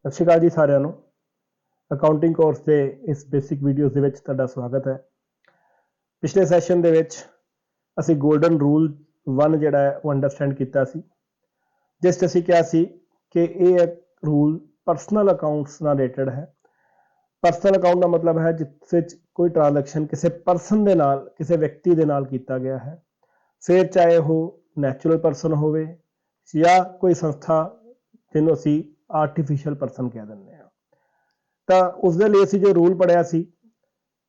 ਸਤਿ ਸ਼੍ਰੀ ਅਕਾਲ ਜੀ ਸਾਰਿਆਂ ਨੂੰ। ਅਕਾਊਂਟਿੰਗ ਕੋਰਸ ਦੇ ਇਸ ਬੇਸਿਕ ਵੀਡੀਓਜ਼ ਦੇ ਵਿੱਚ ਤੁਹਾਡਾ ਸਵਾਗਤ ਹੈ। ਪਿਛਲੇ ਸੈਸ਼ਨ ਦੇ ਵਿੱਚ ਅਸੀਂ ਗੋਲਡਨ ਰੂਲ 1 ਜਿਹੜਾ ਹੈ ਉਹ ਅੰਡਰਸਟੈਂਡ ਕੀਤਾ ਸੀ, ਜਿਸ 'ਚ ਅਸੀਂ ਕਿਹਾ ਸੀ ਕਿ ਇਹ ਰੂਲ ਪਰਸਨਲ ਅਕਾਊਂਟਸ ਨਾਲ ਰਿਲੇਟਡ ਹੈ। ਪਰਸਨਲ ਅਕਾਊਂਟ ਦਾ ਮਤਲਬ ਹੈ ਜਿਸ ਵਿੱਚ ਕੋਈ ਟ੍ਰਾਂਜੈਕਸ਼ਨ ਕਿਸੇ ਪਰਸਨ ਦੇ ਨਾਲ, ਕਿਸੇ ਵਿਅਕਤੀ ਦੇ ਨਾਲ ਕੀਤਾ ਗਿਆ ਹੈ, ਫਿਰ ਚਾਹੇ ਉਹ ਨੈਚੁਰਲ ਪਰਸਨ ਹੋਵੇ ਜਾਂ ਕੋਈ ਸੰਸਥਾ ਜਿਹਨੂੰ ਅਸੀਂ ਆਰਟੀਫਿਸ਼ੀਅਲ ਪਰਸਨ ਕਹਿ ਦਿੰਦੇ ਹਾਂ। ਤਾਂ ਉਸ ਦੇ ਲਈ ਅਸੀਂ ਜੋ ਰੂਲ ਪੜ੍ਹਿਆ ਸੀ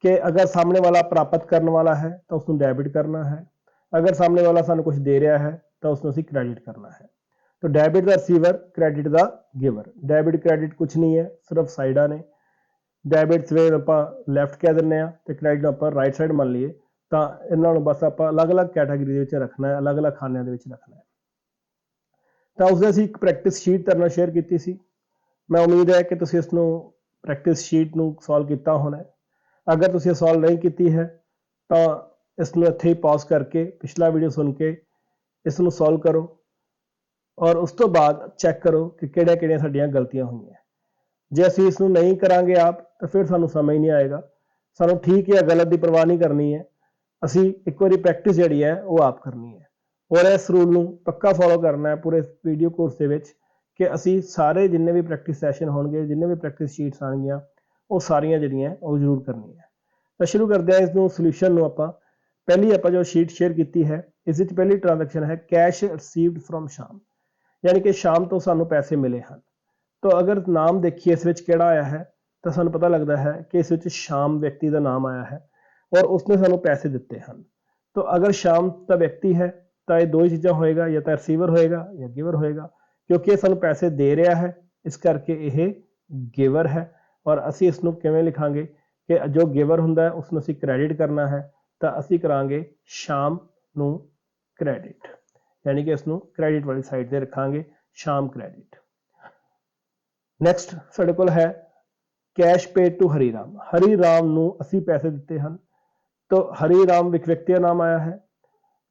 ਕਿ ਅਗਰ ਸਾਹਮਣੇ ਵਾਲਾ ਪ੍ਰਾਪਤ ਕਰਨ ਵਾਲਾ ਹੈ ਤਾਂ ਉਸਨੂੰ ਡੈਬਿਟ ਕਰਨਾ ਹੈ, ਅਗਰ ਸਾਹਮਣੇ ਵਾਲਾ ਸਾਨੂੰ ਕੁਝ ਦੇ ਰਿਹਾ ਹੈ ਤਾਂ ਉਸਨੂੰ ਅਸੀਂ ਕ੍ਰੈਡਿਟ ਕਰਨਾ ਹੈ। ਤਾਂ ਡੈਬਿਟ ਦਾ ਰਿਸੀਵਰ, ਕ੍ਰੈਡਿਟ ਦਾ ਗਿਵਰ। ਡੈਬਿਟ ਕ੍ਰੈਡਿਟ ਕੁਝ ਨਹੀਂ ਹੈ, ਸਿਰਫ ਸਾਈਡਾਂ ਨੇ। ਡੈਬਿਟ ਸਵੇਰ ਆਪਾਂ ਲੈਫਟ ਕਹਿ ਦਿੰਦੇ ਹਾਂ ਤੇ ਕ੍ਰੈਡਿਟ ਆਪਾਂ ਰਾਈਟ ਸਾਈਡ ਮੰਨ ਲਈਏ, ਤਾਂ ਇਹਨਾਂ ਨੂੰ ਬਸ ਆਪਾਂ ਅਲੱਗ-ਅਲੱਗ ਕੈਟਾਗਰੀ ਦੇ ਵਿੱਚ ਰੱਖਣਾ ਹੈ, ਅਲੱਗ-ਅਲੱਗ ਖਾਨਿਆਂ ਦੇ ਵਿੱਚ ਰੱਖਣਾ ਹੈ। ਤਾਂ ਉਸਦੇ ਅਸੀਂ ਇੱਕ ਪ੍ਰੈਕਟਿਸ ਸ਼ੀਟ ਤੁਹਾਡੇ ਨਾਲ ਸ਼ੇਅਰ ਕੀਤੀ ਸੀ। ਮੈਂ ਉਮੀਦ ਹੈ ਕਿ ਤੁਸੀਂ ਇਸ ਨੂੰ ਪ੍ਰੈਕਟਿਸ ਸ਼ੀਟ ਨੂੰ ਸੋਲਵ ਕੀਤਾ ਹੋਣਾ ਹੈ। ਅਗਰ ਤੁਸੀਂ ਸੋਲਵ ਨਹੀਂ ਕੀਤੀ ਹੈ ਤਾਂ ਇਸ ਨੂੰ ਇੱਥੇ ਹੀ ਪੌਜ਼ ਕਰਕੇ ਪਿਛਲਾ ਵੀਡੀਓ ਸੁਣ ਕੇ ਇਸ ਨੂੰ ਸੋਲਵ ਕਰੋ ਔਰ ਉਸ ਤੋਂ ਬਾਅਦ ਚੈੱਕ ਕਰੋ ਕਿ ਕਿਹੜੀਆਂ ਸਾਡੀਆਂ ਗਲਤੀਆਂ ਹੋਈਆਂ। ਜੇ ਅਸੀਂ ਇਸ ਨੂੰ ਨਹੀਂ ਕਰਾਂਗੇ ਆਪ ਤਾਂ ਫਿਰ ਸਾਨੂੰ ਸਮਝ ਨਹੀਂ ਆਏਗਾ। ਸਾਨੂੰ ਠੀਕ ਜਾਂ ਗਲਤ ਦੀ ਪਰਵਾਹ ਨਹੀਂ ਕਰਨੀ ਹੈ, ਅਸੀਂ ਇੱਕ ਵਾਰੀ ਪ੍ਰੈਕਟਿਸ ਜਿਹੜੀ ਹੈ ਉਹ ਆਪ ਕਰਨੀ ਹੈ ਔਰ ਇਸ ਰੂਲ ਨੂੰ ਪੱਕਾ ਫੋਲੋ ਕਰਨਾ ਹੈ ਪੂਰੇ ਵੀਡੀਓ ਕੋਰਸ ਦੇ ਵਿੱਚ ਕਿ ਅਸੀਂ ਸਾਰੇ ਜਿੰਨੇ ਵੀ ਪ੍ਰੈਕਟਿਸ ਸੈਸ਼ਨ ਹੋਣਗੇ, ਜਿੰਨੇ ਵੀ ਪ੍ਰੈਕਟਿਸ ਸ਼ੀਟਸ ਆਉਣਗੀਆਂ, ਉਹ ਸਾਰੀਆਂ ਜਿਹੜੀਆਂ ਉਹ ਜ਼ਰੂਰ ਕਰਨੀਆਂ। ਤਾਂ ਸ਼ੁਰੂ ਕਰਦੇ ਹਾਂ ਇਸ ਨੂੰ ਸੋਲੂਸ਼ਨ ਨੂੰ। ਆਪਾਂ ਪਹਿਲੀ ਜੋ ਸ਼ੀਟ ਸ਼ੇਅਰ ਕੀਤੀ ਹੈ, ਇਸ ਵਿੱਚ ਪਹਿਲੀ ਟ੍ਰਾਂਜੈਕਸ਼ਨ ਹੈ ਕੈਸ਼ ਰਿਸੀਵਡ ਫਰੋਮ ਸ਼ਾਮ, ਯਾਨੀ ਕਿ ਸ਼ਾਮ ਤੋਂ ਸਾਨੂੰ ਪੈਸੇ ਮਿਲੇ ਹਨ। ਤਾਂ ਅਗਰ ਨਾਮ ਦੇਖੀਏ ਇਸ ਵਿੱਚ ਕਿਹੜਾ ਆਇਆ ਹੈ ਤਾਂ ਸਾਨੂੰ ਪਤਾ ਲੱਗਦਾ ਹੈ ਕਿ ਇਸ ਵਿੱਚ ਸ਼ਾਮ ਵਿਅਕਤੀ ਦਾ ਨਾਮ ਆਇਆ ਹੈ ਔਰ ਉਸਨੇ ਸਾਨੂੰ ਪੈਸੇ ਦਿੱਤੇ ਹਨ। ਤਾਂ ਅਗਰ ਸ਼ਾਮ ਦਾ ਵਿਅਕਤੀ ਹੈ ਤਾਂ ਇਹ ਦੋ ਹੀ ਚੀਜ਼ਾਂ ਹੋਏਗਾ, ਜਾਂ ਤਾਂ ਰਿਸੀਵਰ ਹੋਏਗਾ ਜਾਂ ਗਿਵਰ ਹੋਏਗਾ। ਕਿਉਂਕਿ ਇਹ ਸਾਨੂੰ ਪੈਸੇ ਦੇ ਰਿਹਾ ਹੈ, ਇਸ ਕਰਕੇ ਇਹ ਗਿਵਰ ਹੈ। ਔਰ ਅਸੀਂ ਇਸ ਨੂੰ ਕਿਵੇਂ ਲਿਖਾਂਗੇ ਕਿ ਜੋ ਗਿਵਰ ਹੁੰਦਾ ਹੈ ਉਸ ਨੂੰ ਅਸੀਂ ਕ੍ਰੈਡਿਟ ਕਰਨਾ ਹੈ, ਤਾਂ ਅਸੀਂ ਕਰਾਂਗੇ ਸ਼ਾਮ ਨੂੰ ਕ੍ਰੈਡਿਟ, ਯਾਨੀ ਕਿ ਇਸ ਨੂੰ ਕ੍ਰੈਡਿਟ ਵਾਲੀ ਸਾਈਡ ਤੇ ਰੱਖਾਂਗੇ, ਸ਼ਾਮ ਕ੍ਰੈਡਿਟ। ਨੈਕਸਟ ਸਾਡੇ ਕੋਲ ਹੈ ਕੈਸ਼ ਪੇਡ ਟੂ ਹਰੀ ਰਾਮ। ਹਰੀ ਰਾਮ ਨੂੰ ਅਸੀਂ ਪੈਸੇ ਦਿੱਤੇ ਹਨ। ਤਾਂ ਹਰੀ ਰਾਮ ਇੱਕ ਵਿਅਕਤੀ ਦਾ ਨਾਮ ਆਇਆ ਹੈ,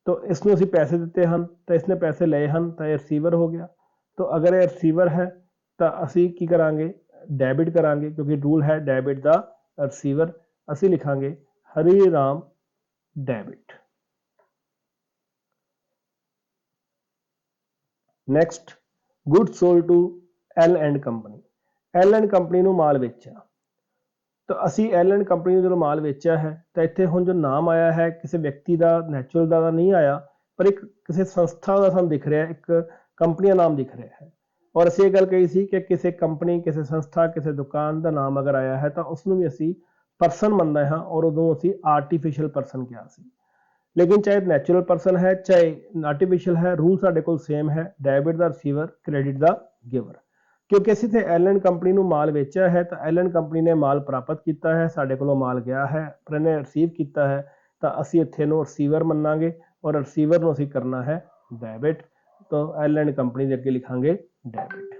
ਤਾਂ ਇਸ ਨੂੰ ਅਸੀਂ ਪੈਸੇ ਦਿੱਤੇ ਹਨ, ਤਾਂ ਇਸਨੇ ਪੈਸੇ ਲਏ ਹਨ, ਤਾਂ ਇਹ ਰਿਸੀਵਰ ਹੋ ਗਿਆ। ਤਾਂ ਅਗਰ ਇਹ ਰਿਸੀਵਰ ਹੈ ਤਾਂ ਅਸੀਂ ਕੀ ਕਰਾਂਗੇ, ਡੈਬਿਟ ਕਰਾਂਗੇ, ਕਿਉਂਕਿ ਰੂਲ ਹੈ ਡੈਬਿਟ ਦਾ ਰਿਸੀਵਰ। ਅਸੀਂ ਲਿਖਾਂਗੇ Hari Ram debit. Next, good sold to L and company. L and company ਨੂੰ ਮਾਲ ਵੇਚਿਆ। ਤਾਂ ਅਸੀਂ ਐਲ ਐਂਡ ਕੰਪਨੀ ਨੂੰ ਜਦੋਂ ਮਾਲ ਵੇਚਿਆ ਹੈ ਤਾਂ ਇੱਥੇ ਹੁਣ ਜੋ ਨਾਮ ਆਇਆ ਹੈ ਕਿਸੇ ਵਿਅਕਤੀ ਦਾ, ਨੈਚੁਰਲ ਦਾ ਨਹੀਂ ਆਇਆ, ਪਰ ਇੱਕ ਕਿਸੇ ਸੰਸਥਾ ਦਾ ਸਾਨੂੰ ਦਿਖ ਰਿਹਾ, ਇੱਕ ਕੰਪਨੀ ਦਾ ਨਾਮ ਦਿਖ ਰਿਹਾ ਹੈ। ਔਰ ਅਸੀਂ ਇਹ ਗੱਲ ਕਹੀ ਸੀ ਕਿ ਕਿਸੇ ਕੰਪਨੀ, ਕਿਸੇ ਸੰਸਥਾ, ਕਿਸੇ ਦੁਕਾਨ ਦਾ ਨਾਮ ਅਗਰ ਆਇਆ ਹੈ ਤਾਂ ਉਸ ਨੂੰ ਵੀ ਅਸੀਂ ਪਰਸਨ ਮੰਨਦੇ ਹਾਂ, ਔਰ ਉਦੋਂ ਅਸੀਂ ਆਰਟੀਫਿਸ਼ੀਅਲ ਪਰਸਨ ਕਿਹਾ ਸੀ। ਲੇਕਿਨ ਚਾਹੇ ਨੈਚੁਰਲ ਪਰਸਨ ਹੈ ਚਾਹੇ ਆਰਟੀਫਿਸ਼ੀਅਲ ਹੈ, ਰੂਲ ਸਾਡੇ ਕੋਲ ਸੇਮ ਹੈ, ਡੈਬਿਟ ਦਾ ਰਿਸੀਵਰ, ਕ੍ਰੈਡਿਟ ਦਾ ਗਿਵਰ। ਕਿਉਂਕਿ ਅਸੀਂ ਤੇ ਐਲ ਐਂਡ ਕੰਪਨੀ ਨੂੰ ਮਾਲ ਵੇਚਿਆ ਹੈ ਤਾਂ ਐਲ ਐਂਡ ਕੰਪਨੀ ਨੇ ਮਾਲ ਪ੍ਰਾਪਤ ਕੀਤਾ ਹੈ, ਸਾਡੇ ਕੋਲੋਂ ਮਾਲ ਗਿਆ ਹੈ, ਪਰ ਇਹਨੇ ਰਿਸੀਵ ਕੀਤਾ ਹੈ, ਤਾਂ ਅਸੀਂ ਇੱਥੇ ਨੂੰ ਰਿਸੀਵਰ ਮੰਨਾਂਗੇ ਔਰ ਰਿਸੀਵਰ ਨੂੰ ਅਸੀਂ ਕਰਨਾ ਹੈ ਡੈਬਿਟ। ਤਾਂ ਐਲ ਐਂਡ ਕੰਪਨੀ ਦੇ ਅੱਗੇ ਲਿਖਾਂਗੇ ਡੈਬਿਟ।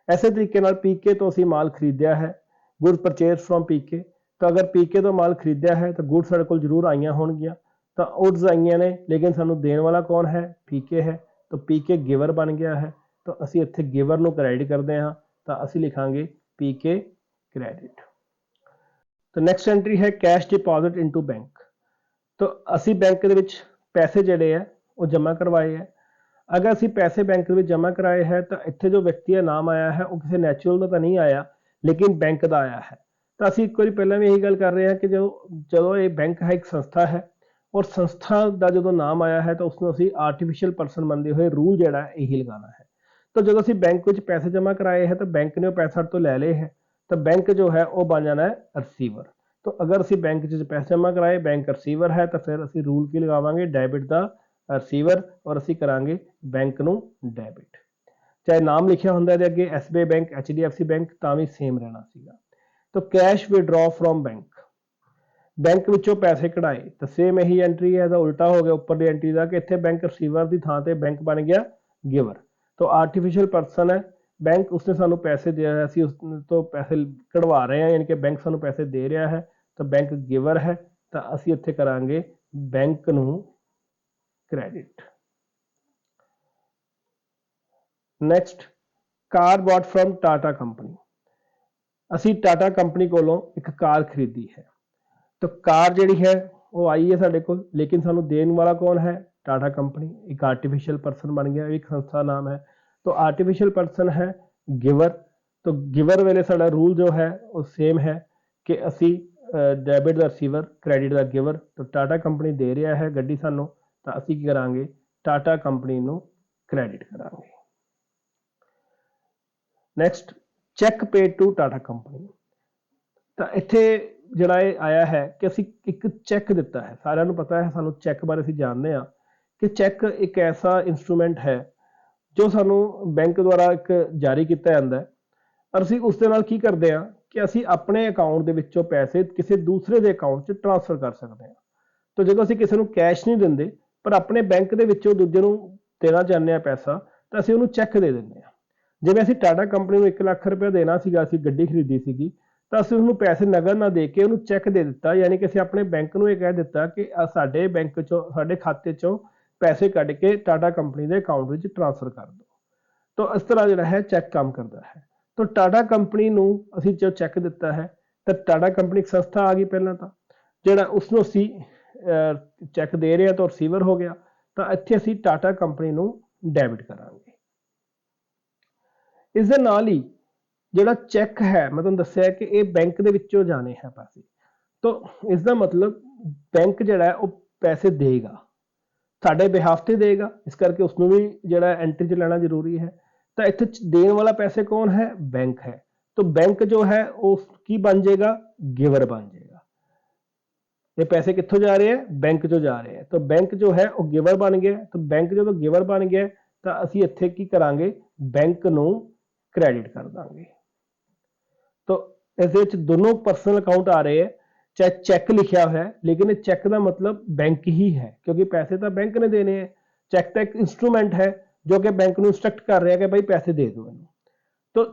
ਐਸੇ ਤਰੀਕੇ ਨਾਲ ਪੀਕੇ ਤੋਂ ਅਸੀਂ ਮਾਲ ਖਰੀਦਿਆ ਹੈ, ਗੁੱਡ ਪਰਚੇਜ਼ ਫਰੋਮ ਪੀਕੇ। ਤਾਂ ਅਗਰ ਪੀਕੇ ਤੋਂ ਮਾਲ ਖਰੀਦਿਆ ਹੈ ਤਾਂ ਗੁੱਡ ਸਾਡੇ ਕੋਲ ਜ਼ਰੂਰ ਆਈਆਂ ਹੋਣਗੀਆਂ, ਤਾਂ ਉਡਸ ਆਈਆਂ ਨੇ, ਲੇਕਿਨ ਸਾਨੂੰ ਦੇਣ ਵਾਲਾ ਕੌਣ ਹੈ, ਪੀਕੇ ਹੈ। ਤਾਂ ਪੀਕੇ ਗਿਵਰ ਬਣ ਗਿਆ ਹੈ, ਤਾਂ ਅਸੀਂ ਇੱਥੇ ਗਿਵਰ ਨੂੰ ਕ੍ਰੈਡਿਟ ਕਰਦੇ ਹਾਂ, ਤਾਂ ਅਸੀਂ ਲਿਖਾਂਗੇ ਪੀਕੇ ਕ੍ਰੈਡਿਟ। ਤਾਂ ਨੈਕਸਟ ਐਂਟਰੀ ਹੈ ਕੈਸ਼ ਡਿਪੋਜ਼ਿਟ ਇਨਟੂ ਬੈਂਕ। ਤਾਂ ਅਸੀਂ ਬੈਂਕ ਦੇ ਵਿੱਚ ਪੈਸੇ ਜਿਹੜੇ ਹੈ ਉਹ ਜਮ੍ਹਾਂ ਕਰਵਾਏ ਹੈ। ਅਗਰ ਅਸੀਂ ਪੈਸੇ ਬੈਂਕ ਦੇ ਵਿੱਚ ਜਮ੍ਹਾਂ ਕਰਾਏ ਹੈ ਤਾਂ ਇੱਥੇ ਜੋ ਵਿਅਕਤੀ ਦਾ ਨਾਮ ਆਇਆ ਹੈ ਉਹ ਕਿਸੇ ਨੈਚੁਰਲ ਦਾ ਤਾਂ ਨਹੀਂ ਆਇਆ, ਲੇਕਿਨ ਬੈਂਕ ਦਾ ਆਇਆ ਹੈ। ਤਾਂ ਅਸੀਂ ਇੱਕ ਵਾਰੀ ਪਹਿਲਾਂ ਵੀ ਇਹੀ ਗੱਲ ਕਰ ਰਹੇ ਹਾਂ ਕਿ ਜਦੋਂ ਇਹ ਬੈਂਕ ਹੈ, ਇੱਕ ਸੰਸਥਾ ਹੈ, ਔਰ ਸੰਸਥਾ ਦਾ ਜਦੋਂ ਨਾਮ ਆਇਆ ਹੈ ਤਾਂ ਉਸਨੂੰ ਅਸੀਂ ਆਰਟੀਫਿਸ਼ੀਅਲ ਪਰਸਨ ਮੰਨਦੇ ਹੋਏ ਰੂਲ ਜਿਹੜਾ ਇਹੀ ਲਗਾਉਣਾ ਹੈ। ਤਾਂ ਜਦੋਂ ਅਸੀਂ ਬੈਂਕ ਵਿੱਚ ਪੈਸੇ ਜਮ੍ਹਾਂ ਕਰਾਏ ਹੈ ਤਾਂ ਬੈਂਕ ਨੇ ਉਹ ਪੈਸਾ ਸਾਡੇ ਤੋਂ ਲੈ ਲਏ ਹੈ, ਤਾਂ ਬੈਂਕ ਜੋ ਹੈ ਉਹ ਬਣ ਜਾਣਾ ਹੈ ਰਿਸੀਵਰ। ਤਾਂ ਅਗਰ ਅਸੀਂ ਬੈਂਕ 'ਚ ਪੈਸੇ ਜਮ੍ਹਾਂ ਕਰਾਏ, ਬੈਂਕ ਰਿਸੀਵਰ ਹੈ, ਤਾਂ ਫਿਰ ਅਸੀਂ ਰੂਲ ਕੀ ਲਗਾਵਾਂਗੇ, ਡੈਬਿਟ ਦਾ ਰਿਸੀਵਰ, ਔਰ ਅਸੀਂ ਕਰਾਂਗੇ ਬੈਂਕ ਨੂੰ ਡੈਬਿਟ। ਚਾਹੇ ਨਾਮ ਲਿਖਿਆ ਹੁੰਦਾ ਇਹਦੇ ਅੱਗੇ SBI ਬੈਂਕ, HDFC ਬੈਂਕ, ਤਾਂ ਵੀ ਸੇਮ ਰਹਿਣਾ ਸੀਗਾ। ਤਾਂ ਕੈਸ਼ ਵਿਡਰॉ ਫਰੋਮ ਬੈਂਕ, ਬੈਂਕ ਵਿੱਚੋਂ ਪੈਸੇ ਕਢਾਏ, ਤਾਂ ਸੇਮ ਇਹੀ ਐਂਟਰੀ ਹੈ, ਇਹਦਾ ਉਲਟਾ ਹੋ ਗਿਆ ਉੱਪਰ ਦੀ ਐਂਟਰੀ ਦਾ ਕਿ ਇੱਥੇ ਬੈਂਕ ਰਿਸੀਵਰ ਦੀ ਥਾਂ ਤੇ ਬੈਂਕ ਬਣ ਗਿਆ ਗਿਵਰ। ਤਾਂ ਆਰਟੀਫਿਸ਼ੀਅਲ ਪਰਸਨ ਹੈ ਬੈਂਕ, ਉਸਨੇ ਸਾਨੂੰ ਪੈਸੇ ਦਿਆ ਹੈ, ਅਸੀਂ ਉਸ ਤੋਂ ਪੈਸੇ ਕਢਵਾ ਰਹੇ ਹਾਂ, ਯਾਨੀ ਕਿ ਬੈਂਕ ਸਾਨੂੰ ਪੈਸੇ ਦੇ ਰਿਹਾ ਹੈ, ਤਾਂ ਬੈਂਕ ਗਿਵਰ ਹੈ, ਤਾਂ ਅਸੀਂ ਇੱਥੇ ਕਰਾਂਗੇ ਬੈਂਕ ਨੂੰ ਕ੍ਰੈਡਿਟ। ਨੈਕਸਟ, ਕਾਰ ਬॉट ਫਰਮ ਟਾਟਾ ਕੰਪਨੀ। ਅਸੀਂ ਟਾਟਾ ਕੰਪਨੀ ਕੋਲੋਂ ਇੱਕ ਕਾਰ ਖਰੀਦੀ ਹੈ। तो कार ਜਿਹੜੀ ਹੈ ਉਹ ਆਈ ਹੈ ਸਾਡੇ ਕੋਲ, ਲੇਕਿਨ ਸਾਨੂੰ ਦੇਣ ਵਾਲਾ ਕੌਣ ਹੈ? टाटा कंपनी। एक आर्टिफिशियल पर्सन बन गया, एक संस्था नाम है। तो आर्टिफिशियल पर्सन है गिवर। तो गिवर वेले साडा रूल जो है वो सेम है कि असी डेबिट दा रिसीवर, क्रेडिट दा गिवर। तो टाटा कंपनी दे रहा है गड्डी सानू, तो असी की करांगे? टाटा कंपनी नू क्रेडिट करांगे। Next, cheque paid to Tata company. तो इत्थे ਜਿਹੜਾ ਇਹ ਆਇਆ ਹੈ ਕਿ ਅਸੀਂ ਇੱਕ ਚੈੱਕ ਦਿੱਤਾ ਹੈ। ਸਾਰਿਆਂ ਨੂੰ ਪਤਾ ਹੈ, ਸਾਨੂੰ ਚੈੱਕ ਬਾਰੇ ਅਸੀਂ ਜਾਣਦੇ ਹਾਂ ਕਿ ਚੈੱਕ ਇੱਕ ਐਸਾ ਇਨਸਟਰੂਮੈਂਟ ਹੈ ਜੋ ਸਾਨੂੰ ਬੈਂਕ ਦੁਆਰਾ ਇੱਕ ਜਾਰੀ ਕੀਤਾ ਜਾਂਦਾ ਹੈ, ਔਰ ਅਸੀਂ ਉਸ ਦੇ ਨਾਲ ਕੀ ਕਰਦੇ ਹਾਂ ਕਿ ਅਸੀਂ ਆਪਣੇ ਅਕਾਊਂਟ ਦੇ ਵਿੱਚੋਂ ਪੈਸੇ ਕਿਸੇ ਦੂਸਰੇ ਦੇ ਅਕਾਊਂਟ 'ਚ ਟ੍ਰਾਂਸਫਰ ਕਰ ਸਕਦੇ ਹਾਂ। ਤਾਂ ਜਦੋਂ ਅਸੀਂ ਕਿਸੇ ਨੂੰ ਕੈਸ਼ ਨਹੀਂ ਦਿੰਦੇ ਪਰ ਆਪਣੇ ਬੈਂਕ ਦੇ ਵਿੱਚੋਂ ਦੂਜੇ ਨੂੰ ਦੇਣਾ ਚਾਹੁੰਦੇ ਹਾਂ ਪੈਸਾ, ਤਾਂ ਅਸੀਂ ਉਹਨੂੰ ਚੈੱਕ ਦੇ ਦਿੰਦੇ ਹਾਂ। ਜਿਵੇਂ ਅਸੀਂ ਟਾਟਾ ਕੰਪਨੀ ਨੂੰ 1 ਲੱਖ ਰੁਪਏ ਦੇਣਾ ਸੀਗਾ, ਅਸੀਂ ਗੱਡੀ ਖਰੀਦੀ ਸੀਗੀ, ਤਾਂ ਅਸੀਂ ਉਹਨੂੰ ਪੈਸੇ ਨਗਦ ਨਾ ਦੇ ਕੇ ਉਹਨੂੰ ਚੈੱਕ ਦੇ ਦਿੱਤਾ। ਯਾਨੀ ਕਿ ਅਸੀਂ ਆਪਣੇ ਬੈਂਕ ਨੂੰ ਇਹ ਕਹਿ ਦਿੱਤਾ ਕਿ ਸਾਡੇ ਬੈਂਕ 'ਚੋਂ, ਸਾਡੇ ਖਾਤੇ 'ਚੋਂ ਪੈਸੇ ਕੱਢ ਕੇ ਟਾਟਾ ਕੰਪਨੀ ਦੇ ਅਕਾਊਂਟ ਵਿੱਚ ਟ੍ਰਾਂਸਫਰ ਕਰ ਦਿਓ। ਤਾਂ ਇਸ ਤਰ੍ਹਾਂ ਜਿਹੜਾ ਹੈ ਚੈੱਕ ਕੰਮ ਕਰਦਾ ਹੈ। ਤਾਂ ਟਾਟਾ ਕੰਪਨੀ ਨੂੰ ਅਸੀਂ ਜੋ ਚੈੱਕ ਦਿੱਤਾ ਹੈ, ਤਾਂ ਟਾਟਾ ਕੰਪਨੀ ਇੱਕ ਸੰਸਥਾ ਆ ਗਈ ਪਹਿਲਾਂ ਤਾਂ, ਜਿਹੜਾ ਉਸਨੂੰ ਅਸੀਂ ਚੈੱਕ ਦੇ ਰਹੇ ਹਾਂ ਤਾਂ ਰਿਸੀਵਰ ਹੋ ਗਿਆ। ਤਾਂ ਇੱਥੇ ਅਸੀਂ ਟਾਟਾ ਕੰਪਨੀ ਨੂੰ ਡੈਬਿਟ ਕਰਾਂਗੇ। ਇਸ ਦੇ ਨਾਲ ਹੀ ਜਿਹੜਾ ਚੈੱਕ ਹੈ, ਮੈਂ ਤੁਹਾਨੂੰ ਦੱਸਿਆ ਕਿ ਇਹ ਬੈਂਕ ਦੇ ਵਿੱਚੋਂ ਜਾਣੇ ਹੈ ਪੈਸੇ। ਤਾਂ ਇਸ ਦਾ ਮਤਲਬ ਬੈਂਕ ਜਿਹੜਾ ਹੈ ਉਹ ਪੈਸੇ ਦੇਗਾ, ਸਾਡੇ ਬਿਹਾਫ ਤੇ ਦੇਗਾ, ਇਸ ਕਰਕੇ ਉਸਨੂੰ ਵੀ ਜਿਹੜਾ ਐਂਟਰੀ 'ਚ ਲੈਣਾ ਜ਼ਰੂਰੀ ਹੈ। ਤਾਂ ਇੱਥੇ ਦੇਣ ਵਾਲਾ ਪੈਸੇ ਕੌਣ ਹੈ? ਬੈਂਕ ਹੈ। ਤਾਂ ਬੈਂਕ ਜੋ ਹੈ ਉਹ ਕੀ ਬਣ ਜਾਏਗਾ? ਗਿਵਰ ਬਣ ਜਾਏਗਾ। ਇਹ ਪੈਸੇ ਕਿੱਥੋਂ ਜਾ ਰਹੇ ਹੈ? ਬੈਂਕ 'ਚੋਂ ਜਾ ਰਹੇ ਹੈ। ਤਾਂ ਬੈਂਕ ਜੋ ਹੈ ਉਹ ਗਿਵਰ ਬਣ ਗਿਆ। ਤਾਂ ਬੈਂਕ ਜਦੋਂ ਗਿਵਰ ਬਣ ਗਿਆ ਤਾਂ ਅਸੀਂ ਇੱਥੇ ਕੀ ਕਰਾਂਗੇ? ਬੈਂਕ ਨੂੰ ਕ੍ਰੈਡਿਟ ਕਰ ਦਾਂਗੇ। तो इस दोनों पर्सनल अकाउंट आ रहे हैं, चाहे चैक लिखा हुआ है, लेकिन चैक का मतलब बैंक ही है, क्योंकि पैसे तो बैंक ने देने हैं। चैक तो एक इंस्ट्रूमेंट है जो कि बैंक को इंस्ट्रक्ट कर रहा है कि भाई पैसे दे दो इन्हें। तो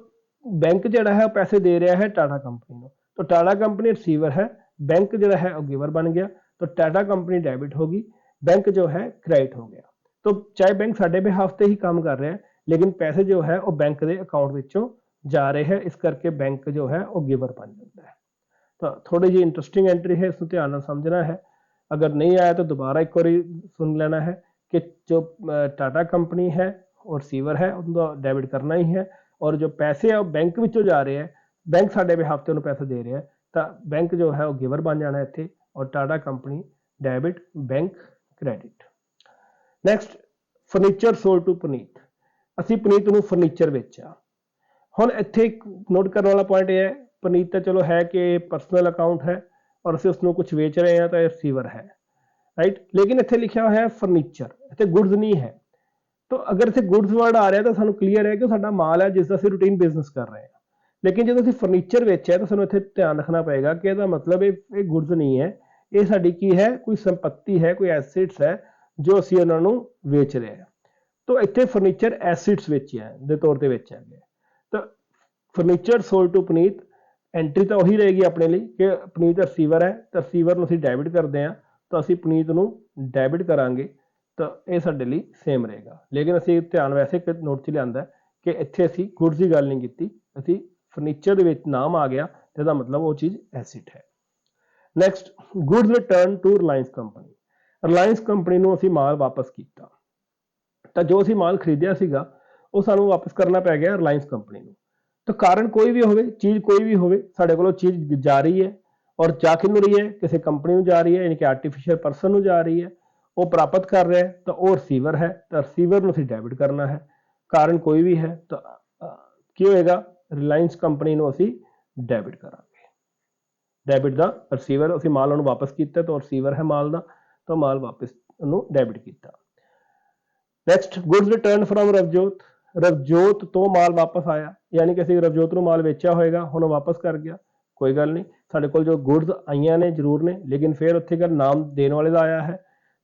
बैंक जोड़ा है पैसे दे रहा है टाटा कंपनी को। तो टाटा कंपनी रिसीवर है, बैंक जो है गिवर बन गया। तो टाटा कंपनी डेबिट होगी, बैंक जो है क्रेडिट हो गया। तो चाहे बैंक साढ़े बिहाफ से ही काम कर रहा है, लेकिन पैसे जो है वो बैंक के अकाउंट विचों जा रहे हैं, इस करके बैंक जो है वो गिवर बन जाता है। तो थोड़ी जी इंटरेस्टिंग एंट्री है, इसको ध्यान से समझना है। अगर नहीं आया तो दोबारा एक बार सुन लेना है कि जो टाटा कंपनी है और रिसीवर है उनको डेबिट करना ही है, और जो पैसे है वो बैंक विचों जा रहे हैं, बैंक साढ़े बिहाफ से उन्होंने पैसे दे रहे हैं, तो बैंक जो है वो गिवर बन जाना इत्थे, और Tata company debit, bank credit. Next, furniture sold to Puneet. असी पुनीत नूं फर्नीचर बेचा। ਹੁਣ ਇੱਥੇ ਇੱਕ ਨੋਟ ਕਰਨ ਵਾਲਾ ਪੁਆਇੰਟ ਇਹ ਹੈ, ਪੁਨੀਤ ਤਾਂ ਚਲੋ ਹੈ ਕਿ ਪਰਸਨਲ ਅਕਾਊਂਟ ਹੈ ਔਰ ਅਸੀਂ ਉਸਨੂੰ ਕੁਝ ਵੇਚ ਰਹੇ ਹਾਂ ਤਾਂ ਇਹ ਰਿਸੀਵਰ ਹੈ, ਰਾਈਟ। ਲੇਕਿਨ ਇੱਥੇ ਲਿਖਿਆ ਹੋਇਆ ਹੈ ਫਰਨੀਚਰ, ਇੱਥੇ ਗੁੱਡਸ ਨਹੀਂ ਹੈ। ਤਾਂ ਅਗਰ ਇੱਥੇ ਗੁੱਡਸ ਵਰਡ ਆ ਰਿਹਾ ਤਾਂ ਸਾਨੂੰ ਕਲੀਅਰ ਹੈ ਕਿ ਸਾਡਾ ਮਾਲ ਹੈ ਜਿਸ ਦਾ ਅਸੀਂ ਰੂਟੀਨ ਬਿਜ਼ਨਸ ਕਰ ਰਹੇ ਹਾਂ। ਲੇਕਿਨ ਜਦੋਂ ਅਸੀਂ ਫਰਨੀਚਰ ਵੇਚਿਆ ਤਾਂ ਸਾਨੂੰ ਇੱਥੇ ਧਿਆਨ ਰੱਖਣਾ ਪਏਗਾ ਕਿ ਇਹਦਾ ਮਤਲਬ ਇਹ ਗੁੱਡਸ ਨਹੀਂ ਹੈ, ਇਹ ਸਾਡੀ ਕੀ ਹੈ? ਕੋਈ ਸੰਪत्ति ਹੈ, ਕੋਈ ਐਸੈਟਸ ਹੈ ਜੋ ਅਸੀਂ ਉਹਨਾਂ ਨੂੰ ਵੇਚ ਰਹੇ ਹਾਂ। ਤਾਂ ਇੱਥੇ ਫਰਨੀਚਰ ਐਸੈਟਸ ਵੇਚਿਆ ਦੇ ਤੌਰ ਤੇ ਵੇਚਿਆ ਗਿਆ। तो furniture sold to Puneet, entry तो वही रहेगी अपने लिए कि पुनीत रिसीवर है, तो रिसीवर असीं डेबिट करते हैं, तो असीं पुनीत नूं डेबिट करांगे, तो यह साडे लई सेम रहेगा। लेकिन असीं ध्यान वैसे नोट च लिआंदा कि इत्थे असीं गुड्स की गल नहीं कीती, असीं फर्नीचर दे विच नाम आ गया तो इसदा मतलब वो चीज़ एसिड है। Next, goods return to Reliance company. Reliance company नूं असीं माल वापस कीता, तो जो असीं माल खरीदिया सीगा ਉਹ ਸਾਨੂੰ ਵਾਪਸ ਕਰਨਾ ਪੈ ਗਿਆ ਰਿਲਾਇੰਸ ਕੰਪਨੀ ਨੂੰ। ਤਾਂ ਕਾਰਨ ਕੋਈ ਵੀ ਹੋਵੇ, ਚੀਜ਼ ਕੋਈ ਵੀ ਹੋਵੇ, ਸਾਡੇ ਕੋਲੋਂ ਚੀਜ਼ ਜਾ ਰਹੀ ਹੈ ਔਰ ਜਾ ਕਿਹਨੂੰ ਰਹੀ ਹੈ? ਕਿਸੇ ਕੰਪਨੀ ਨੂੰ ਜਾ ਰਹੀ ਹੈ, ਯਾਨੀ ਕਿ ਆਰਟੀਫਿਸ਼ੀਅਲ ਪਰਸਨ ਨੂੰ ਜਾ ਰਹੀ ਹੈ, ਉਹ ਪ੍ਰਾਪਤ ਕਰ ਰਿਹਾ ਹੈ, ਤਾਂ ਉਹ ਰਿਸੀਵਰ ਹੈ, ਤਾਂ ਰਿਸੀਵਰ ਨੂੰ ਅਸੀਂ ਡੈਬਿਟ ਕਰਨਾ ਹੈ। ਕਾਰਨ ਕੋਈ ਵੀ ਹੈ ਤਾਂ ਕੀ ਹੋਏਗਾ? ਰਿਲਾਇੰਸ ਕੰਪਨੀ ਨੂੰ ਅਸੀਂ ਡੈਬਿਟ ਕਰਾਂਗੇ। ਡੈਬਿਟ ਦਾ ਰਿਸੀਵਰ, ਅਸੀਂ ਮਾਲ ਉਹਨੂੰ ਵਾਪਸ ਕੀਤਾ ਤਾਂ ਰਿਸੀਵਰ ਹੈ ਮਾਲ ਦਾ, ਤਾਂ ਮਾਲ ਵਾਪਸ ਉਹਨੂੰ ਡੈਬਿਟ ਕੀਤਾ। Next, goods return from Ravjot. Ravjot तो माल वापस आया, यानी कि ਅਸੀਂ ਰਵਜੋਤ ਨੂੰ ਮਾਲ ਵੇਚਿਆ ਹੋਏਗਾ, ਹੁਣ ਵਾਪਸ ਕਰ ਗਿਆ, ਕੋਈ ਗੱਲ ਨਹੀਂ। ਸਾਡੇ ਕੋਲ ਜੋ ਗੁੱਡਸ ਆਈਆਂ ਨੇ ਜ਼ਰੂਰ ਨੇ, ਲੇਕਿਨ ਫਿਰ ਉੱਥੇ ਦਾ ਨਾਮ ਦੇਣ ਵਾਲੇ ਦਾ ਆਇਆ ਹੈ।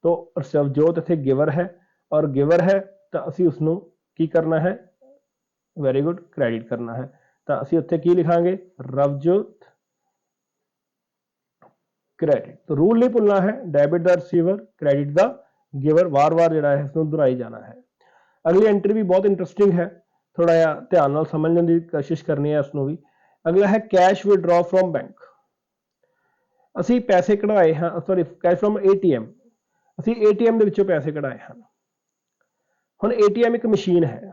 तो रवजोत ਇੱਥੇ ਗਿਵਰ ਹੈ, ਔਰ ਗਿਵਰ ਹੈ ਤਾਂ ਅਸੀਂ ਉਸ ਨੂੰ ਕੀ ਕਰਨਾ ਹੈ? ਵੈਰੀ ਗੁੱਡ, ਕ੍ਰੈਡਿਟ ਕਰਨਾ ਹੈ। ਤਾਂ ਅਸੀਂ ਉੱਥੇ ਕੀ ਲਿਖਾਂਗੇ? ਰਵਜੋਤ ਕ੍ਰੈਡਿਟ। तो रूल नहीं भुलना है, debit the receiver, credit the giver, वार वार ਜਿਹੜਾ ਹੈ ਇਸ ਨੂੰ ਦੁਹਰਾਈ ਜਾਣਾ ਹੈ। अगली एंट्री भी बहुत इंटरेस्टिंग है, थोड़ा जिहा ध्यान नाल समझने की कोशिश करनी है इसनूं भी। अगला है कैश विड्रॉ फ्रॉम बैंक। ਅਸੀਂ ਪੈਸੇ ਕਢਾਏ ਹਾਂ, ਸੌਰੀ ਕੈਸ਼ ਫਰੋਮ ATM, ਅਸੀਂ ATM ਦੇ ਵਿੱਚੋਂ ਪੈਸੇ ਕਢਾਏ ਹਨ। ਹੁਣ ATM ਇੱਕ ਮਸ਼ੀਨ ਹੈ,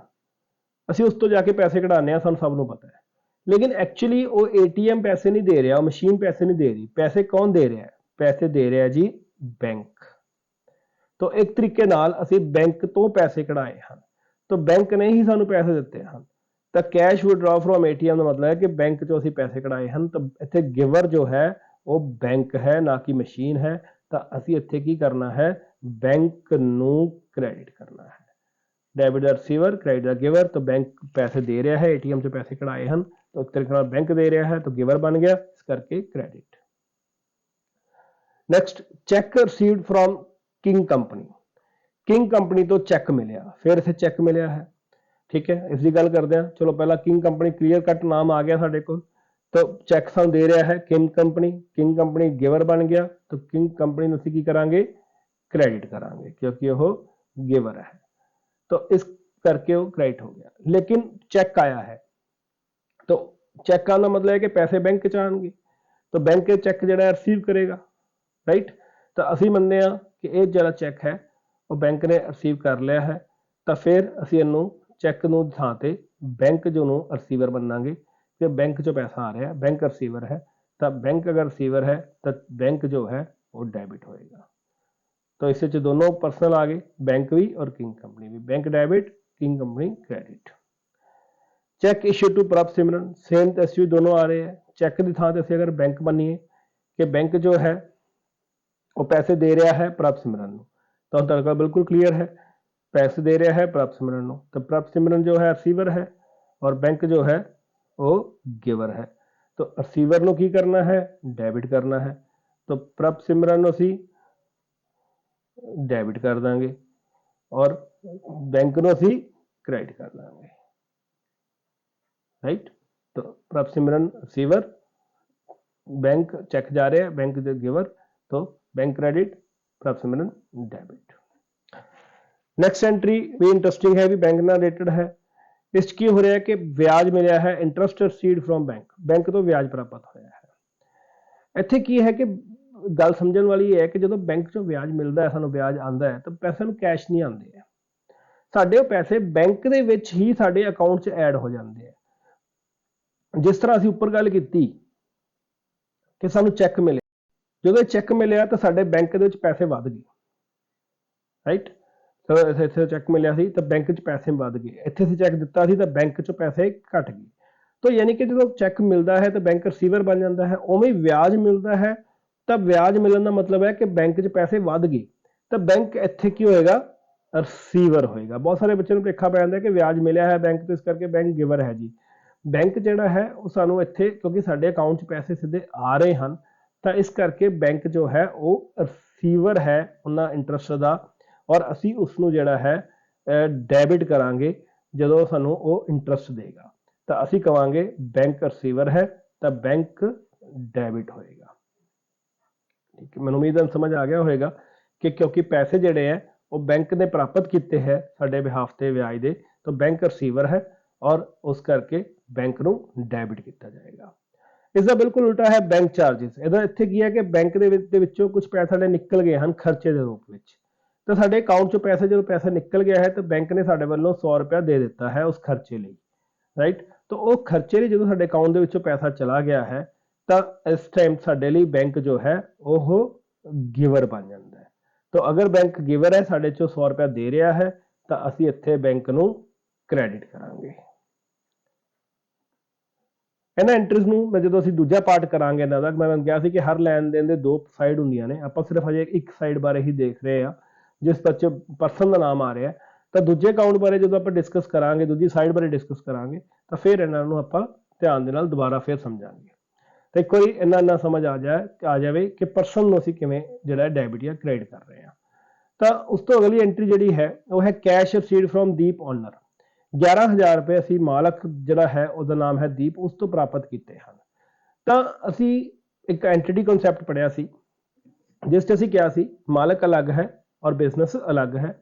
ਅਸੀਂ ਉਸ ਤੋਂ ਜਾ ਕੇ ਪੈਸੇ ਕਢਾਉਂਦੇ ਹਾਂ, ਸਾਨੂੰ ਸਭ ਨੂੰ ਪਤਾ ਹੈ। लेकिन एक्चुअली वो ATM पैसे नहीं दे रहा, मशीन पैसे नहीं दे रही। पैसे कौन दे रहा है? पैसे दे रहा है जी बैंक। तो एक तरीके नाल असी बैंक तो पैसे कढ़ाए हैं, तो बैंक ने ही सानू पैसे दिते हैं। तो कैश विड्रॉ फ्रॉम ATM का मतलब है कि बैंक चो असी पैसे कढ़ाए हैं। तो इत्थे गिवर जो है वो बैंक है, ना कि मशीन है। तो असी इत्थे की करना है, बैंक नू क्रेडिट करना है। डेबिट दा रिसीवर, क्रेडिट दा गिवर। तो बैंक पैसे दे रहा है, ATM से पैसे कढ़ाए हैं, तो एक तरीके नाल बैंक दे रहा है, तो गिवर बन गया, इस करके credit. Next, cheque received from King company. King company तो चैक मिलिया, फिर इसे चैक मिलिया है, ठीक है, इसकी गल करते हैं। चलो पहला किंग कंपनी, क्लीयर कट नाम आ गया साडे कोल। तो चैक सानू दे रहा है king company, King company giver बन गया। तो किंग कंपनी नूं असीं की करांगे? क्रेडिट करांगे, क्योंकि वो गिवर है। तो इस करके वो क्रेडिट हो गया। लेकिन चैक आया है, तो चैक आने का मतलब है कि पैसे बैंक च आएंगे, तो बैंक चैक जो रिसीव करेगा, राइट। तो असी मनते हैं कि यह जो चैक है वो बैंक ने रिसीव कर लिया है। तो फिर असी इनू चैक नूं थां ते बैंक जो नूं रिसीवर बनांगे कि बैंक चो पैसा आ रहा है, बैंक रिसीवर है। तो बैंक अगर रिसीवर है तो बैंक जो है वो डेबिट होएगा। तो इस दोनों पर्सनल आ गए, बैंक भी और किंग कंपनी भी। Bank debit, King company credit. Cheque issue to Prabh Simran, same issue दोनों आ रहे हैं। चैक की थां ते अगर बैंक बनीए कि बैंक जो है वो पैसे दे रहा है प्रभ सिमरन, तो तड़का बिल्कुल क्लीयर है, पैसे दे रहा है प्रभ सिमरन। तो प्रभ सिमरन जो है रिसीवर है और बैंक जो है वो गिवर है। तो रिसीवर नूं की करना है? डेबिट करना है। तो प्रभ सिमरन असी डेबिट कर देंगे और बैंक नूं असी क्रेडिट कर देंगे, राइट। तो प्रभ सिमरन रिसीवर, बैंक चैक जा रहे हैं, बैंक गिवर, तो बैंक क्रेडिट, प्रभ सिमरन डेबिट। नैक्सट एंट्री भी इंटरस्टिंग है, भी बैंक नाल रिलेटेड है। इस की हो रहा है कि ब्याज मिला है, interest received from bank, bank तो ब्याज प्राप्त होया है। इत्थे की है कि गल समझण वाली है कि जो बैंक चों ब्याज मिलता है, सानूं ब्याज आंदा है, तो पैसे नूं कैश नहीं आते हैं, साडे पैसे बैंक दे विच ही साडे अकाउंट च ऐड हो जाते हैं। जिस तरह असीं उपर गल कीती कि सानूं चैक मिले, जो चैक मिलिया तो साडे बैंक दे विच पैसे वध गए, राइट। तो इत्थे चैक मिलिया सी तो बैंक च पैसे वध गए, इत्थे असीं चैक दिता सी तो बैंक च पैसे घट गए। तो यानी कि जो चैक मिलता है तो बैंक रिसीवर बन जाता है, उवें ही ब्याज मिलता है तो ब्याज मिलने का मतलब है कि बैंक च पैसे वध गए, तो बैंक इत्थे की होएगा? रिसीवर होएगा। बहुत सारे बच्चों को भुलेखा पै जांदा है कि ब्याज मिलिया है बैंक तो इस करके बैंक गिवर है जी। बैंक जिहड़ा है वो सानूं इत्थे, क्योंकि साडे अकाउंट च पैसे सीधे आ रहे हैं, तो इस करके बैंक जो है वो रिसीवर है उन्हां इंटरस्ट का, और असी उसनूं जिहड़ा है डेबिट करांगे जदों सानूं वो इंटरस्ट देगा। तो असी कहांगे बैंक रिसीवर है तो बैंक डेबिट होएगा। ठीक है, मैनूं उम्मीद है समझ आ गया होएगा कि क्योंकि पैसे जिहड़े है वो बैंक ने प्राप्त किए हैं साडे बिहाफ ते ब्याज दे, तो बैंक रिसीवर है और उस करके बैंक नूं डेबिट किया जाएगा। इसका बिल्कुल उल्टा है बैंक चार्जिस। इहदा इत्थे की है कि बैंक दे विचों कुछ पैसे साडे निकल गए हैं खर्चे के रूप में, तो साडे अकाउंट चों पैसे जो पैसा निकल गया है तो बैंक ने साडे वल्लों 100 रुपया दे दिता है उस खर्चे लिए, राइट। तो वो खर्चे लिए जो साडे अकाउंट दे विचों पैसा चला गया है तो इस टाइम साडे लिए बैंक जो है वो गिवर बन जाता है। तो अगर बैंक गिवर है, साडे चों 100 रुपया दे रहा है, तो असीं इत्थे बैंक नूं क्रेडिट करांगे। इन्हां एंट्रीज नूं मैं जो असीं दूजा पार्ट करांगे इन्हां दा, मैं तुहानूं कहा सी कि हर लैन देन दे दो साइड हुंदियां ने, आपां सिर्फ अजे एक साइड बारे ही देख रहे हैं जिस बच्चे परसन का नाम आ रहा है। तो दूजे अकाउंट बारे जो आप डिस्कस करांगे, दूजी साइड बारे डिस्कस करांगे, तो फिर इन्हां नूं आपां ध्यान दे नाल दोबारा फिर समझांगे। तो एक बार इन्ना समझ आ जाए कि परसन नूं असीं किवें जिहड़ा डेबिट या क्रेडिट कर रहे हैं। तो उस तो अगली एंट्री जिहड़ी है वो है cash received from Deep owner. 11,000 रुपए असीं मालक जिहड़ा है उसका नाम है दीप, उस तो प्राप्त किए हैं। तो असीं एक एंटिटी कॉन्सैप्ट पढ़िया सी जिस ते असीं क्या सी, मालक अलग है और बिजनेस अलग है।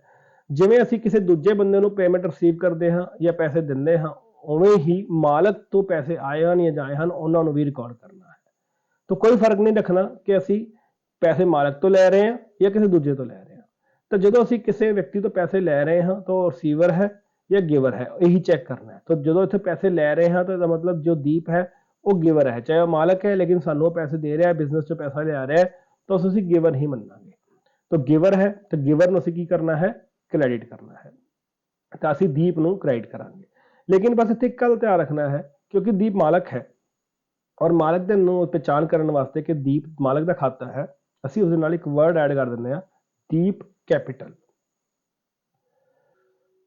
जिवें असीं किसी दूजे बंदे नूं पेमेंट रिसीव करते हैं या पैसे दिंदे हैं, ਉਵੇਂ ਹੀ ਮਾਲਕ ਤੋਂ ਪੈਸੇ ਆਏ ਹਨ ਜਾਂ ਜਾਏ ਹਨ ਉਹਨਾਂ ਨੂੰ ਵੀ ਰਿਕਾਰਡ ਕਰਨਾ ਹੈ। तो कोई फर्क नहीं रखना कि ਅਸੀਂ ਪੈਸੇ ਮਾਲਕ ਤੋਂ ਲੈ ਰਹੇ ਹਾਂ ਜਾਂ ਕਿਸੇ ਦੂਜੇ ਤੋਂ ਲੈ ਰਹੇ ਹਾਂ। ਤਾਂ ਜਦੋਂ ਅਸੀਂ ਕਿਸੇ ਵਿਅਕਤੀ ਤੋਂ ਪੈਸੇ ਲੈ ਰਹੇ ਹਾਂ ਤਾਂ ਉਹ ਰਿਸੀਵਰ ਹੈ ਜਾਂ ਗਿਵਰ ਹੈ, ਇਹੀ ਚੈੱਕ ਕਰਨਾ ਹੈ। ਤਾਂ ਜਦੋਂ ਇੱਥੇ ਪੈਸੇ ਲੈ ਰਹੇ ਹਾਂ ਤਾਂ ਇਹਦਾ मतलब जो ਦੀਪ ਹੈ ਉਹ ਗਿਵਰ ਹੈ, ਚਾਹੇ ਉਹ ਮਾਲਕ ਹੈ ਲੇਕਿन ਸਾਨੂੰ ਉਹ ਪੈਸੇ ਦੇ ਰਿਹਾ ਹੈ, ਬਿਜ਼ਨਸ 'ਚ ਪੈਸਾ ਲਿਆ ਰਿਹਾ ਹੈ, ਤਾਂ ਉਸ ਅਸੀਂ ਗਿਵਰ ਹੀ ਮੰਨਾਂਗੇ। ਤਾਂ ਗਿਵਰ ਹੈ ਤਾਂ ਗਿਵਰ ਨੂੰ ਅਸੀਂ ਕੀ ਕਰਨਾ ਹੈ, ਕ੍ਰੈਡਿਟ ਕਰਨਾ ਹੈ। ਤਾਂ ਅਸੀਂ ਦੀਪ ਨੂੰ ਕ੍ਰੈਡਿਟ ਕਰਾਂਗੇ। ਲੇਕਿਨ ਬਸ ਇੱਥੇ ਇੱਕ ਗੱਲ ਧਿਆਨ ਰੱਖਣਾ ਹੈ, ਕਿਉਂਕਿ ਦੀਪ ਮਾਲਕ ਹੈ ਔਰ ਮਾਲਕ ਦੇ ਨੂੰ ਪਛਾਣ ਕਰਨ ਵਾਸਤੇ ਕਿ ਦੀਪ ਮਾਲਕ ਦਾ ਖਾਤਾ ਹੈ, ਅਸੀਂ ਉਸ ਦੇ ਨਾਲ ਇੱਕ ਵਰਡ ਐਡ ਕਰ ਦਿੰਦੇ ਹਾਂ, ਦੀਪ ਕੈਪੀਟਲ।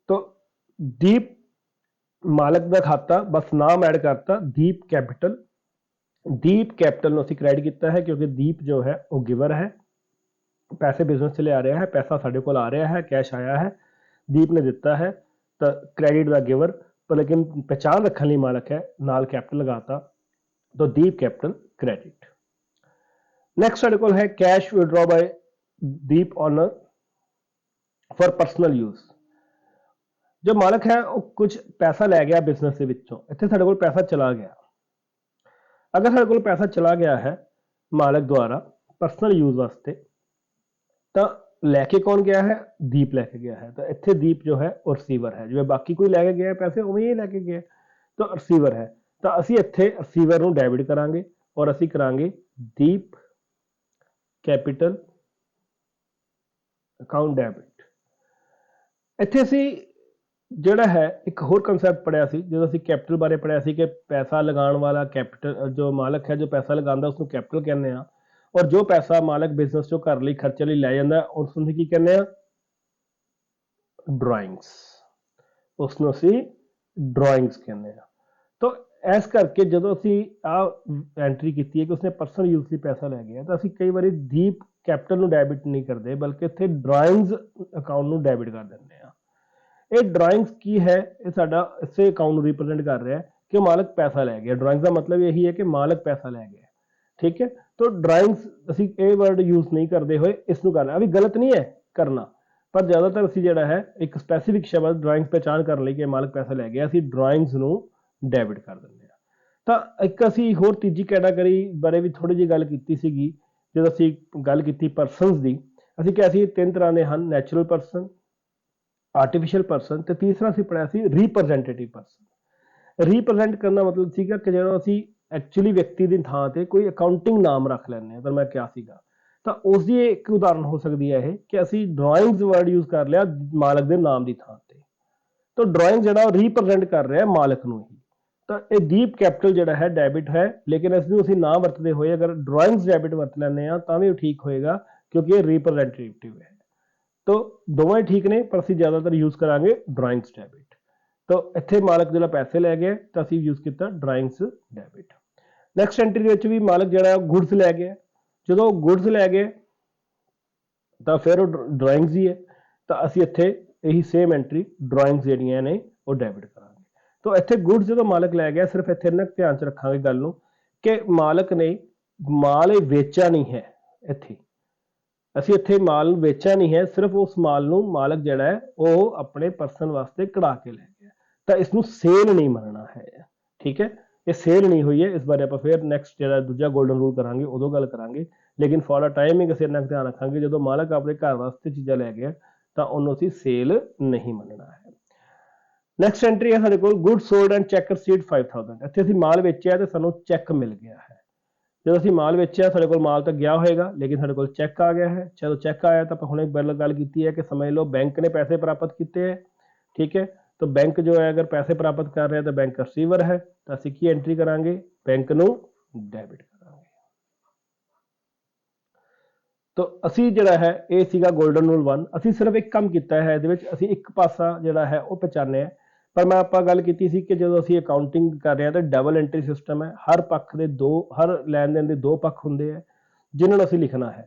तो दीप मालक का खाता बस नाम ऐड करता दीप कैपिटल। दीप कैपिटल ਅਸੀਂ ਕ੍ਰੈਡਿਟ ਕੀਤਾ ਹੈ क्योंकि दीप जो है वो गिवर है, पैसे बिजनेस से ले आ रहा है, पैसा साढ़े को आ रहा है, कैश आया है, दीप ने दिता है तो क्रेडिट का गिवर, पर लेकिन पहचान रखने लिए मालक है नाल कैपिटल लगाता तो दीप कैपिटल क्रेडिट। नैक्सट साढ़े को है cash withdraw by Deep owner for personal use. जो मालक है वो कुछ पैसा लै गया बिजनेस के विचों, इत्थे साडे कोल पैसा चला गया। अगर साडे कोल पैसा चला गया है मालक द्वारा परसनल यूज वास्ते, तो लैके कौन गया है, दीप लैके गया है। तो इत्थे दीप जो है वो रिसीवर है, जिवें बाकी कोई लैके गया पैसे उवें ही लैके गया, तो रिसीवर है। तो असीं इत्थे रिसीवर नूं डेबिट करांगे और असीं करांगे दीप कैपिटल अकाउंट डेबिट। इत्थे असीं ਜਿਹੜਾ ਹੈ ਇੱਕ ਹੋਰ ਕੰਸੈਪਟ ਪੜਿਆ ਸੀ ਜਦੋਂ ਅਸੀਂ ਕੈਪੀਟਲ ਬਾਰੇ ਪੜਿਆ ਸੀ ਕਿ ਪੈਸਾ ਲਗਾਉਣ ਵਾਲਾ ਕੈਪੀਟਲ ਜੋ ਮਾਲਕ ਹੈ, ਜੋ ਪੈਸਾ ਲਗਾਉਂਦਾ ਉਸ ਨੂੰ ਕੈਪੀਟਲ ਕਹਿੰਦੇ ਆ, ਔਰ ਜੋ ਪੈਸਾ ਮਾਲਕ ਬਿਜ਼ਨਸ ਚੋਂ ਘਰ ਲਈ ਖਰਚੇ ਲਈ ਲੈ ਜਾਂਦਾ ਉਸ ਨੂੰ ਕੀ ਕਹਿੰਦੇ ਆ, ਡਰਾਇੰਗਸ। ਉਸ ਨੂੰ ਅਸੀਂ ਡਰਾਇੰਗਸ ਕਹਿੰਦੇ ਆ। ਤਾਂ ਇਸ ਕਰਕੇ ਜਦੋਂ ਅਸੀਂ ਆਹ ਐਂਟਰੀ ਕੀਤੀ ਹੈ ਕਿ ਉਸਨੇ ਪਰਸਨਲ ਯੂਜ਼ ਲਈ ਪੈਸਾ ਲੈ ਗਿਆ, ਤਾਂ ਅਸੀਂ ਕਈ ਵਾਰੀ ਦੀਪ ਕੈਪੀਟਲ ਨੂੰ ਡੈਬਿਟ ਨਹੀਂ ਕਰਦੇ ਬਲਕਿ ਇੱਥੇ ਡਰਾਇੰਗਸ ਅਕਾਊਂਟ ਨੂੰ ਡੈਬਿਟ ਕਰ ਦਿੰਦੇ ਆ। ਇਹ ਡਰਾਇੰਗਸ ਕੀ ਹੈ, ਇਹ ਸਾਡਾ ਇਸੇ ਅਕਾਊਂਟ ਨੂੰ ਰਿਪਰੈਜ਼ੈਂਟ ਕਰ ਰਿਹਾ ਹੈ ਕਿ ਮਾਲਕ ਪੈਸਾ ਲੈ ਗਿਆ। ਡਰਾਇੰਗਸ ਦਾ ਮਤਲਬ ਇਹੀ ਹੈ ਕਿ ਮਾਲਕ ਪੈਸਾ ਲੈ ਗਿਆ, ਠੀਕ ਹੈ। ਤਾਂ ਡਰਾਇੰਗਸ ਅਸੀਂ ਇਹ ਵਰਡ ਯੂਜ਼ ਨਹੀਂ ਕਰਦੇ ਹੋਏ ਇਸ ਨੂੰ ਕਰਨਾ, ਵੀ ਗਲਤ ਨਹੀਂ ਹੈ ਕਰਨਾ, ਪਰ ਜ਼ਿਆਦਾਤਰ ਅਸੀਂ ਜਿਹੜਾ ਹੈ ਇੱਕ ਸਪੈਸੀਫਿਕ ਸ਼ਬਦ ਡਰਾਇੰਗਸ ਪਹਿਚਾਣ ਕਰਨ ਲਈ ਕਿ ਮਾਲਕ ਪੈਸਾ ਲੈ ਗਿਆ, ਅਸੀਂ ਡਰਾਇੰਗਸ ਨੂੰ ਡੈਬਿਟ ਕਰ ਦਿੰਦੇ ਹਾਂ। ਤਾਂ ਇੱਕ ਅਸੀਂ ਹੋਰ ਤੀਜੀ ਕੈਟਾਗਰੀ ਬਾਰੇ ਵੀ ਥੋੜੀ ਜਿਹੀ ਗੱਲ ਕੀਤੀ ਸੀਗੀ ਜਦੋਂ ਅਸੀਂ ਗੱਲ ਕੀਤੀ ਪਰਸਨਸ ਦੀ। ਅਸੀਂ ਕਿਹਾ ਸੀ ਤਿੰਨ ਤਰ੍ਹਾਂ ਦੇ ਹਨ, ਨੈਚੁਰਲ ਪਰਸਨ, ਆਰਟੀਫਿਸ਼ੀਅਲ ਪਰਸਨ ਤੇ ਤੀਸਰਾ ਅਸੀਂ ਪੜਿਆ ਸੀ ਰਿਪਰੈਜ਼ੈਂਟੇਟਿਵ ਪਰਸਨ। ਰਿਪਰੈਜ਼ੈਂਟ ਕਰਨ ਦਾ ਮਤਲਬ ਸੀਗਾ ਕਿ ਜਦੋਂ ਅਸੀਂ ਐਕਚੁਅਲੀ ਵਿਅਕਤੀ ਦੀ ਥਾਂ ਤੇ ਕੋਈ ਅਕਾਊਂਟਿੰਗ ਨਾਮ ਰੱਖ ਲੈਂਦੇ ਹਾਂ, ਤਾਂ ਮੈਂ ਕਿਹਾ ਸੀਗਾ, ਤਾਂ ਉਸ ਦੀ ਇੱਕ ਉਦਾਹਰਨ ਹੋ ਸਕਦੀ ਹੈ ਇਹ ਕਿ ਅਸੀਂ ਡਰਾਇੰਗਸ ਵਰਡ ਯੂਜ਼ ਕਰ ਲਿਆ ਮਾਲਕ ਦੇ ਨਾਮ ਦੀ ਥਾਂ ਤੇ, ਤਾਂ ਡਰਾਇੰਗ ਜਿਹੜਾ ਉਹ ਰਿਪਰੈਜ਼ੈਂਟ ਕਰ ਰਿਹਾ ਮਾਲਕ ਨੂੰ ਹੀ। ਤਾਂ ਇਹ ਦੀਪ ਕੈਪੀਟਲ ਜਿਹੜਾ ਹੈ ਡੈਬਿਟ ਹੈ, ਲੇਕਿਨ ਇਸ ਨੂੰ ਅਸੀਂ ਨਾ ਵਰਤਦੇ ਹੋਏ ਅਗਰ ਡਰਾਇੰਗਸ ਡੈਬਿਟ ਵਰਤ ਲੈਂਦੇ ਹਾਂ ਤਾਂ ਵੀ ਉਹ ਠੀਕ ਹੋਏਗਾ ਕਿਉਂਕਿ ਇਹ ਰਿਪਰੈਜ਼ੈਂਟੇਟਿਵ ਹੈ। तो दोवें ठीक ने पर असीं ज़्यादातर यूज़ करांगे ड्राइंग्स डेबिट। तो इत्थे मालक जो पैसे लै गए तो असीं यूज़ किया ड्राइंग्स डेबिट। नैक्सट एंट्री विच भी मालक जो गुड्स लै गया, जो गुड्स लै गए तो फिर ड्राइंग्स ही है, तो असीं इत्थे यही सेम एंट्री ड्राइंग्स जिहड़ियां ने वो डेबिट करांगे। तो इत्थे गुड्स जो मालक लै गया, सिर्फ इत्थे इन्ना ध्यान च रखांगे गल नूं कि मालक ने माल वेचा नहीं है, इत्थे ਅਸੀਂ ਇੱਥੇ ਮਾਲ ਵੇਚਿਆ ਨਹੀਂ ਹੈ, ਸਿਰਫ ਉਸ ਮਾਲ ਨੂੰ ਮਾਲਕ ਜਿਹੜਾ ਹੈ ਉਹ ਆਪਣੇ ਪਰਸਨ ਵਾਸਤੇ ਕਢਾ ਕੇ ਲੈ ਗਿਆ, ਤਾਂ ਇਸ ਨੂੰ ਸੇਲ ਨਹੀਂ ਮੰਨਣਾ ਹੈ, ਠੀਕ ਹੈ। ਇਹ ਸੇਲ ਨਹੀਂ ਹੋਈ ਹੈ, ਇਸ ਬਾਰੇ ਆਪਾਂ ਫਿਰ ਨੈਕਸਟ ਜਿਹੜਾ ਦੂਜਾ ਗੋਲਡਨ ਰੂਲ ਕਰਾਂਗੇ ਉਦੋਂ ਗੱਲ ਕਰਾਂਗੇ। ਲੇਕਿਨ ਫॉर ਅ ਟਾਈਮਿੰਗ ਅਸੀਂ ਇੰਨਾ ਧਿਆਨ ਰੱਖਾਂਗੇ ਜਦੋਂ ਮਾਲਕ ਆਪਣੇ ਘਰ ਵਾਸਤੇ ਚੀਜ਼ਾਂ ਲੈ ਗਿਆ ਤਾਂ ਉਹਨੂੰ ਅਸੀਂ ਸੇਲ ਨਹੀਂ ਮੰਨਣਾ ਹੈ। ਨੈਕਸਟ ਐਂਟਰੀ ਹੈ ਸਾਡੇ ਕੋਲ good solved and check receipt 5000। ਇੱਥੇ ਅਸੀਂ ਮਾਲ ਵੇਚਿਆ ਤੇ ਸਾਨੂੰ ਚੈੱਕ ਮਿਲ ਗਿਆ ਹੈ। ਜਦੋਂ ਅਸੀਂ ਮਾਲ ਵੇਚਿਆ ਸਾਡੇ ਕੋਲ ਮਾਲ ਤਾਂ ਗਿਆ ਹੋਏਗਾ ਲੇਕਿਨ ਸਾਡੇ ਕੋਲ ਚੈੱਕ ਆ ਗਿਆ ਹੈ। ਜਦੋਂ ਚੈੱਕ ਆਇਆ ਤਾਂ ਆਪਾਂ ਹੁਣੇ ਗੱਲ ਕੀਤੀ ਹੈ ਕਿ ਸਮਝ ਲਓ बैंक ने पैसे प्राप्त किए हैं, ठीक है। तो बैंक जो है अगर पैसे प्राप्त कर रहा है तो बैंक रिसीवर है, तो ਅਸੀਂ ਕੀ एंट्री करांगे, बैंक ਨੂੰ डेबिट करांगे। तो ਅਸੀਂ ਜਿਹੜਾ ਹੈ ਇਹ ਸੀਗਾ गोल्डन रूल 1। ਅਸੀਂ ਸਿਰਫ ਇੱਕ ਕੰਮ ਕੀਤਾ ਹੈ, ਇਹਦੇ ਵਿੱਚ ਅਸੀਂ ਇੱਕ ਪਾਸਾ ਜਿਹੜਾ ਹੈ ਉਹ ਪਛਾਣਿਆ ਹੈ। पर मैं आप गल की सी कि जो असीं अकाउंटिंग कर रहे हैं तो डबल एंट्री सिस्टम है, हर पक्ष के दो, हर लैन देन के दो पक्ष होंगे है जिन्होंने असीं लिखना है।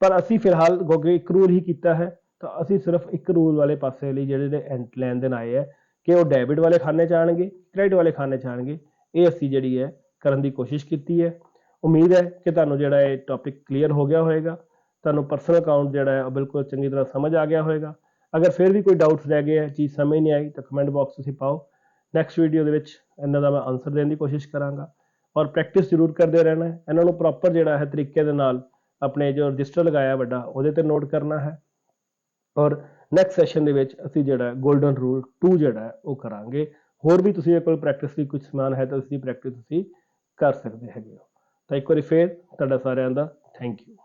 पर असीं फिलहाल क्योंकि एक रूल ही किया है तो असीं सिर्फ एक रूल वाले पासे लिए जिहड़े लैन देन आए है कि वो डेबिट वाले खाने च आउणगे, क्रेडिट वाले खाने च आउणगे, ये असीं जिहड़ी है करन दी कोशिश की है। उम्मीद है कि तुहानूं जिहड़ा ये टॉपिक क्लीयर हो गया होएगा, तुहानूं परसनल अकाउंट जिहड़ा है बिल्कुल चंगी तरह समझ आ गया होएगा। अगर फिर भी कोई डाउट्स रह गए हैं, चीज़ समझ नहीं आई तो कमेंट बॉक्स में पाओ, ਨੈਕਸਟ ਵੀਡੀਓ ਦੇ ਵਿੱਚ ਇਹਨਾਂ ਦਾ ਮੈਂ ਆਨਸਰ ਦੇਣ ਦੀ ਕੋਸ਼ਿਸ਼ ਕਰਾਂਗਾ। ਔਰ ਪ੍ਰੈਕਟਿਸ ਜ਼ਰੂਰ ਕਰਦੇ ਰਹਿਣਾ ਹੈ, ਇਹਨਾਂ ਨੂੰ ਪ੍ਰੋਪਰ ਜਿਹੜਾ ਹੈ ਤਰੀਕੇ ਦੇ ਨਾਲ ਆਪਣੇ ਜੋ ਰਜਿਸਟਰ ਲਗਾਇਆ ਵੱਡਾ ਉਹਦੇ ਤੇ ਨੋਟ ਕਰਨਾ ਹੈ। ਔਰ ਨੈਕਸਟ ਸੈਸ਼ਨ ਦੇ ਵਿੱਚ ਅਸੀਂ ਜਿਹੜਾ ਗੋਲਡਨ ਰੂਲ 2 ਜਿਹੜਾ ਹੈ ਉਹ ਕਰਾਂਗੇ। ਹੋਰ ਵੀ ਤੁਸੀਂ ਕੋਲ ਪ੍ਰੈਕਟਿਸ ਲਈ ਕੁਝ ਸਮਾਨ ਹੈ ਤਾਂ ਉਸਦੀ ਪ੍ਰੈਕਟਿਸ ਤੁਸੀਂ ਕਰ ਸਕਦੇ ਹੈਗੇ ਹੋ। ਤਾਂ ਇੱਕ ਵਾਰੀ ਫੇਰ ਤੁਹਾਡਾ ਸਾਰਿਆਂ ਦਾ ਥੈਂਕ ਯੂ।